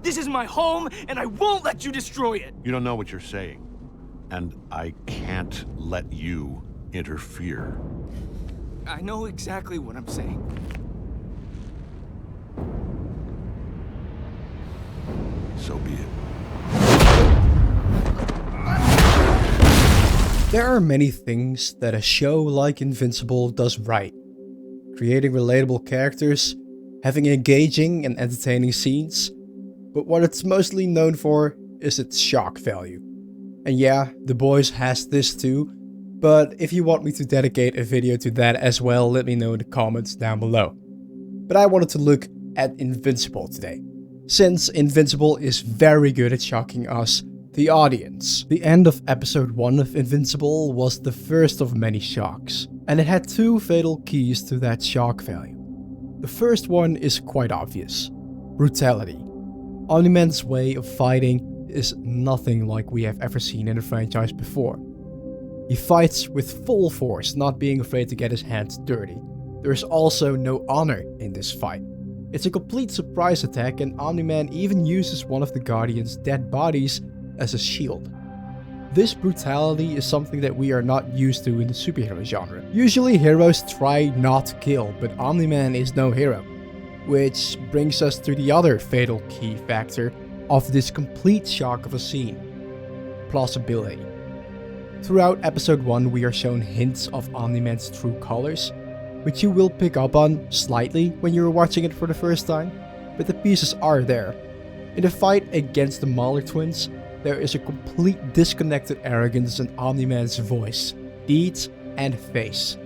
This is my home, and I won't let you destroy it! You don't know what you're saying, and I can't let you interfere. I know exactly what I'm saying. So be it. There are many things that a show like Invincible does right. Creating relatable characters, having engaging and entertaining scenes, but what it's mostly known for is its shock value. And yeah, The Boys has this too, but if you want me to dedicate a video to that as well, let me know in the comments down below. But I wanted to look at Invincible today, since Invincible is very good at shocking us, the audience. The end of episode 1 of Invincible was the first of many shocks, and it had 2 fatal keys to that shock value. The first one is quite obvious: brutality. Omni-man's way of fighting is nothing like we have ever seen in the franchise before. He fights with full force, not being afraid to get his hands dirty. There is also no honor in this fight. It's a complete surprise attack, and Omni-man even uses one of the Guardian's dead bodies as a shield. This brutality is something that we are not used to in the superhero genre. Usually heroes try not to kill, but Omni-man is no hero. Which brings us to the other fatal key factor of this complete shock of a scene: plausibility. Throughout episode 1 we are shown hints of Omni-man's true colors, which you will pick up on slightly when you're watching it for the first time, but the pieces are there. In the fight against the Mahler twins, there is a complete disconnected arrogance in Omni-man's voice, deeds, and face.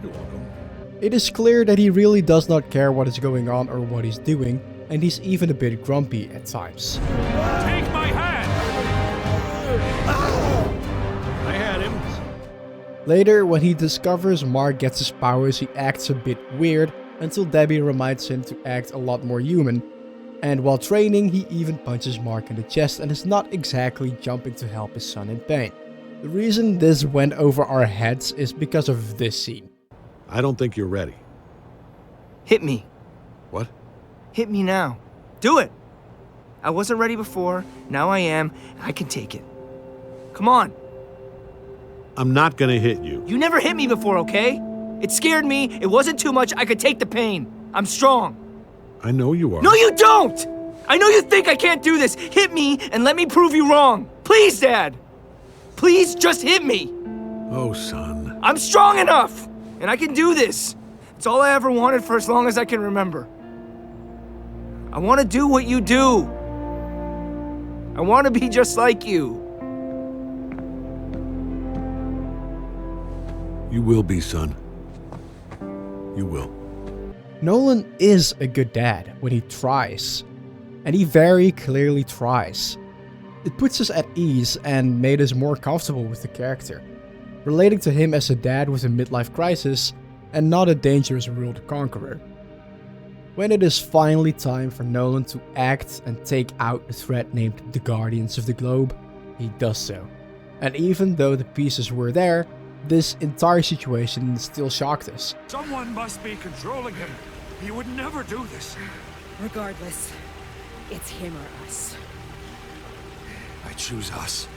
You're welcome. It is clear that he really does not care what is going on or what he's doing, and he's even a bit grumpy at times. Take my hand! I had him. Later, when he discovers Mark gets his powers, he acts a bit weird, until Debbie reminds him to act a lot more human. And while training, he even punches Mark in the chest and is not exactly jumping to help his son in pain. The reason this went over our heads is because of this scene. I don't think you're ready. Hit me. What? Hit me now. Do it! I wasn't ready before, now I am, and I can take it. Come on. I'm not gonna hit you. You never hit me before, okay? It scared me, it wasn't too much, I could take the pain. I'm strong. I know you are. No, you don't! I know you think I can't do this. Hit me and let me prove you wrong. Please, Dad. Please just hit me. Oh, son. I'm strong enough, and I can do this. It's all I ever wanted for as long as I can remember. I want to do what you do. I want to be just like you. You will be, son. You will. Nolan is a good dad when he tries, and he very clearly tries. It puts us at ease and made us more comfortable with the character, relating to him as a dad with a midlife crisis and not a dangerous world conqueror. When it is finally time for Nolan to act and take out the threat named the Guardians of the Globe, he does so. And even though the pieces were there, this entire situation still shocked us. Someone must be controlling him. He would never do this. Regardless, it's him or us. I choose us.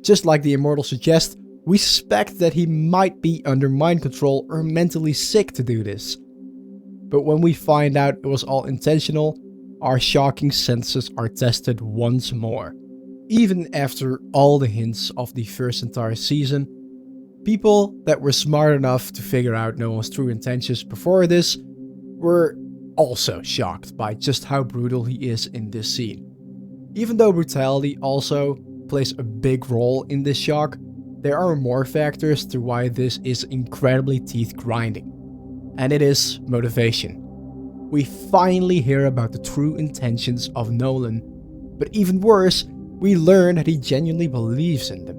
Just like the Immortals suggest, we suspect that he might be under mind control or mentally sick to do this. But when we find out it was all intentional, our shocking senses are tested once more. Even after all the hints of the first entire season, people that were smart enough to figure out Nolan's true intentions before this were also shocked by just how brutal he is in this scene. Even though brutality also plays a big role in this shock, there are more factors to why this is incredibly teeth-grinding. And it is motivation. We finally hear about the true intentions of Nolan, but even worse, we learn that he genuinely believes in them.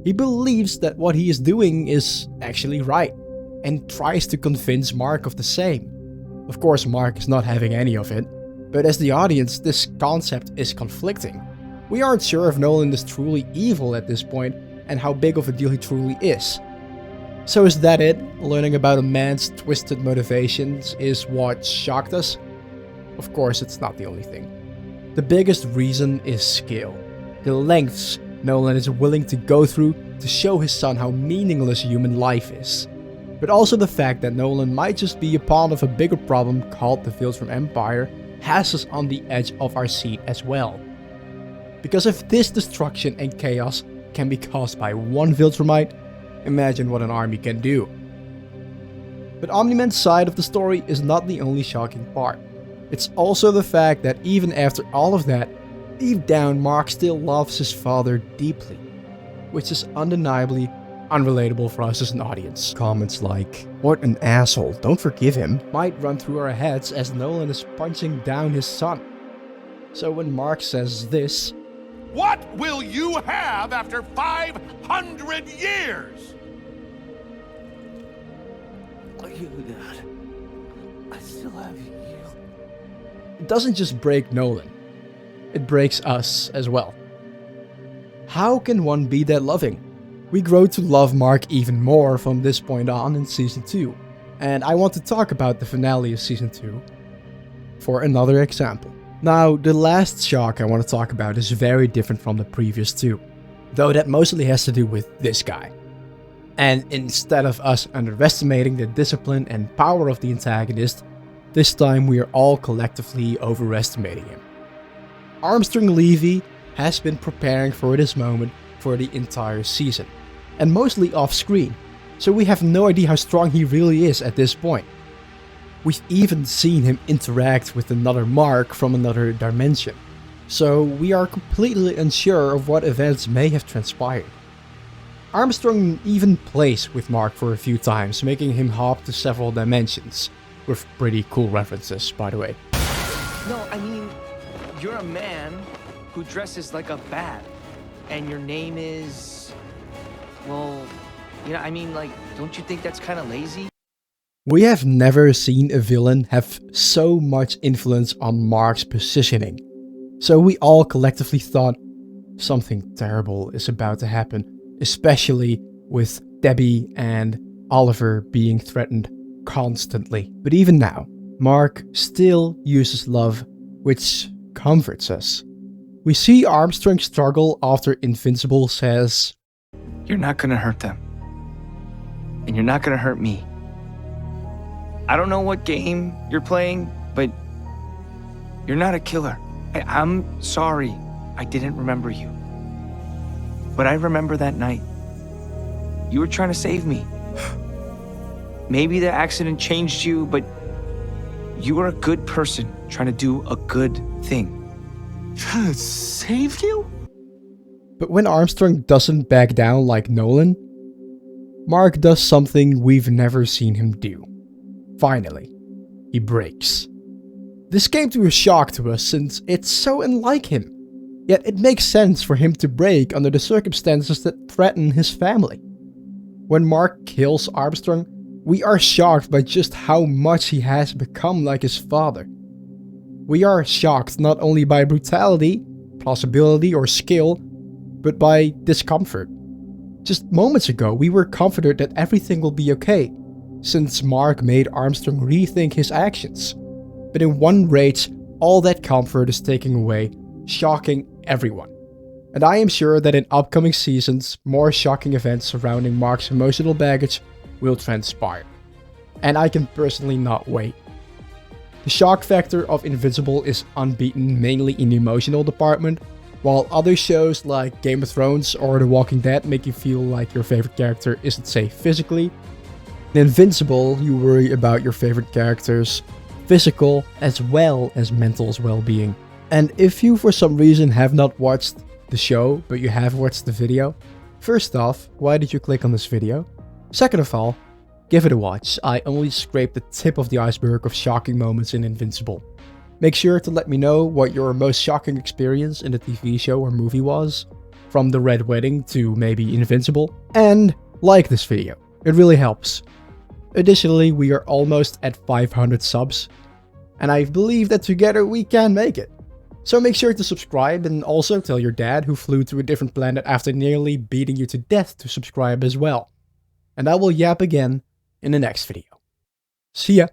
He believes that what he is doing is actually right, and tries to convince Mark of the same. Of course, Mark is not having any of it, but as the audience, this concept is conflicting. We aren't sure if Nolan is truly evil at this point, and how big of a deal he truly is. So is that it? Learning about a man's twisted motivations is what shocked us? Of course, it's not the only thing. The biggest reason is skill. The lengths Nolan is willing to go through to show his son how meaningless human life is. But also the fact that Nolan might just be a pawn of a bigger problem called the Viltrum Empire has us on the edge of our seat as well. Because if this destruction and chaos can be caused by one Viltrumite, imagine what an army can do. But Omni-man's side of the story is not the only shocking part. It's also the fact that even after all of that, deep down Mark still loves his father deeply, which is undeniably unrelatable for us as an audience. Comments like, "What an asshole, don't forgive him," might run through our heads as Nolan is punching down his son. So when Mark says this, What will you have after 500 years? You, Dad. I still have you. it doesn't just break Nolan, it breaks us as well. How can one be that loving? We grow to love Mark even more from this point on in Season 2, and I want to talk about the finale of Season 2 for another example. Now, the last shock I want to talk about is very different from the previous two, though that mostly has to do with this guy. And instead of us underestimating the discipline and power of the antagonist, this time we are all collectively overestimating him. Armstrong Levy has been preparing for this moment for the entire season, and mostly off screen, so we have no idea how strong he really is at this point. We've even seen him interact with another Mark from another dimension, so we are completely unsure of what events may have transpired. Armstrong even plays with Mark for a few times, making him hop to several dimensions, with pretty cool references, by the way. No, I mean, you're a man who dresses like a bat, and your name is... Well, you know, I mean, like, don't you think that's kind of lazy? We have never seen a villain have so much influence on Mark's positioning, so we all collectively thought something terrible is about to happen, especially with Debbie and Oliver being threatened constantly. But even now, Mark still uses love, which comforts us. We see Armstrong struggle after Invincible says, You're not gonna hurt them. And you're not gonna hurt me. I don't know what game you're playing, but you're not a killer. I'm sorry I didn't remember you. But I remember that night. You were trying to save me. Maybe the accident changed you, but you were a good person trying to do a good thing. Saved you? But when Armstrong doesn't back down like Nolan, Mark does something we've never seen him do. Finally, he breaks. This came to a shock to us since it's so unlike him. Yet it makes sense for him to break under the circumstances that threaten his family. When Mark kills Armstrong, we are shocked by just how much he has become like his father. We are shocked not only by brutality, plausibility, or skill, but by discomfort. Just moments ago, we were comforted that everything will be okay, since Mark made Armstrong rethink his actions. But in one rage, all that comfort is taken away, shocking everyone. And I am sure that in upcoming seasons, more shocking events surrounding Mark's emotional baggage will transpire. And I can personally not wait. The shock factor of Invincible is unbeaten mainly in the emotional department, while other shows like Game of Thrones or The Walking Dead make you feel like your favorite character isn't safe physically. In Invincible, you worry about your favorite character's physical as well as mental well-being. And if you for some reason have not watched the show, but you have watched the video, first off, why did you click on this video? Second of all, give it a watch. I only scraped the tip of the iceberg of shocking moments in Invincible. Make sure to let me know what your most shocking experience in the TV show or movie was, from the Red Wedding to maybe Invincible, and like this video. It really helps. Additionally, we are almost at 500 subs, and I believe that together we can make it. So make sure to subscribe and also tell your dad who flew to a different planet after nearly beating you to death to subscribe as well. and I will yap again in the next video. See ya!